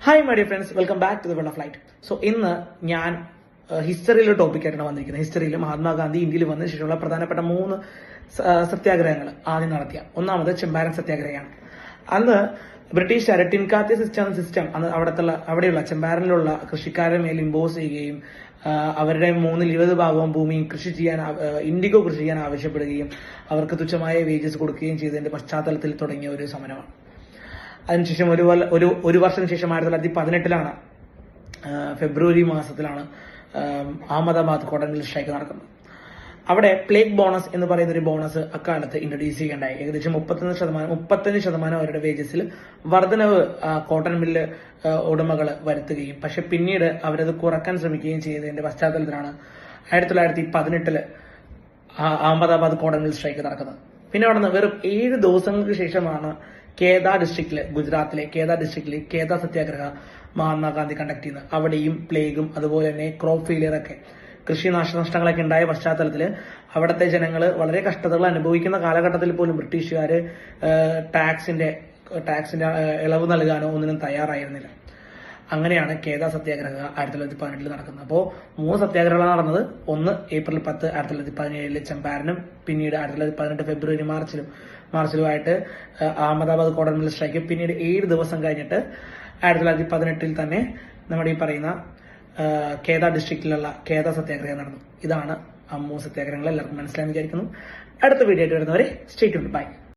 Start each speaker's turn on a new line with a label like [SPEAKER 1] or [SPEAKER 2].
[SPEAKER 1] Hi my dear friends, welcome back to the world of light. So ഇന്ന് ഞാൻ ഹിസ്റ്ററിയിലെ ടോപ്പിക്കായിട്ടാണ് വന്നിരിക്കുന്നത്. ഹിസ്റ്ററിയിൽ മഹാത്മാഗാന്ധി ഇന്ത്യയിൽ വന്നതിന് ശേഷമുള്ള പ്രധാനപ്പെട്ട 3 സത്യാഗ്രഹങ്ങൾ ആദ്യം നടത്തിയ ഒന്നാമത് ചമ്പാരൻ സത്യാഗ്രഹമാണ്. അന്ന് ബ്രിട്ടീഷുകാർ ടിൻകാത്തി സിസ്റ്റം അന്ന് അവിടെയുള്ള ചമ്പാരനിലുള്ള കൃഷിക്കാരുടെ മേൽ ഇമ്പോസ് ചെയ്യുകയും അവരുടെ 1/20 ഭൂമിയും ഇൻഡിഗോ കൃഷി ചെയ്യാൻ ആവശ്യപ്പെടുകയും അവർക്ക് തുച്ഛമായ വേജസ് കൊടുക്കുകയും ചെയ്തതിന്റെ പശ്ചാത്തലത്തിൽ തുടങ്ങിയ ഒരു സമരമാണ്. അതിനുശേഷം ഒരു വർഷം ശേഷം 1918 ഫെബ്രുവരി മാസത്തിലാണ് അഹമ്മദാബാദ് കോട്ടൺ മിൽ സ്ട്രൈക്ക് നടക്കുന്നത്. അവിടെ പ്ലേഗ് ബോണസ് എന്ന് പറയുന്ന ഒരു ബോണസ് അക്കാലത്ത് ഇൻട്രൊഡ്യൂസ് ചെയ്യേണ്ടായി. ഏകദേശം 35% അവരുടെ വേജസിൽ വർധനവ് കോട്ടൺ മില്ല് ഉടമകൾ വരുത്തുകയും പക്ഷെ പിന്നീട് അവരത് കുറക്കാൻ ശ്രമിക്കുകയും ചെയ്തതിന്റെ പശ്ചാത്തലത്തിലാണ് 1918 അഹമ്മദാബാദ് കോട്ടൺ മിൽ സ്ട്രൈക്ക് നടക്കുന്നത്. പിന്നെ അവിടെ നിന്ന് വെറും 7 ദിവസങ്ങൾക്ക് ശേഷമാണ് ഗുജറാത്തിലെ കേദ ഡിസ്ട്രിക്റ്റിലെ കേദ സത്യാഗ്രഹ മഹാത്മാഗാന്ധി കണ്ടക്ട് ചെയ്യുന്നത്. അവിടെയും പ്ലേഗും അതുപോലെ തന്നെ ക്രോപ്പ് ഫെയിലിയർ ഒക്കെ കൃഷി നാശനഷ്ടങ്ങളൊക്കെ ഉണ്ടായ പശ്ചാത്തലത്തിൽ അവിടുത്തെ ജനങ്ങൾ വളരെ കഷ്ടതകൾ അനുഭവിക്കുന്ന കാലഘട്ടത്തിൽ പോലും ബ്രിട്ടീഷുകാര് ടാക്സിന്റെ ഇളവ് നൽകാനോ ഒന്നിനും തയ്യാറായിരുന്നില്ല. അങ്ങനെയാണ് കേദ സത്യാഗ്രഹ 1918 നടക്കുന്നത്. അപ്പോൾ 3 സത്യാഗ്രഹങ്ങളാണ് നടന്നത്. ഒന്ന് ഏപ്രിൽ 10 1917 ചമ്പാരനും, പിന്നീട് 1918 ഫെബ്രുവരി മാർച്ചിലുമായിട്ട് അഹമ്മദാബാദ് കോട്ടൺ മിൽ സ്ട്രൈക്ക്, പിന്നീട് 7 ദിവസം കഴിഞ്ഞിട്ട് 1918 തന്നെ നമ്മുടെ ഈ പറയുന്ന കേദ ഡിസ്ട്രിക്റ്റിലുള്ള കേദ സത്യാഗ്രഹം നടന്നു. ഇതാണ് 3 സത്യാഗ്രഹങ്ങൾ. എല്ലാവർക്കും മനസ്സിലായി വിചാരിക്കുന്നു. അടുത്ത വീഡിയോ ആയിട്ട് വരുന്നവരെ സ്റ്റേ ട്യൂൺഡ്. ബൈ.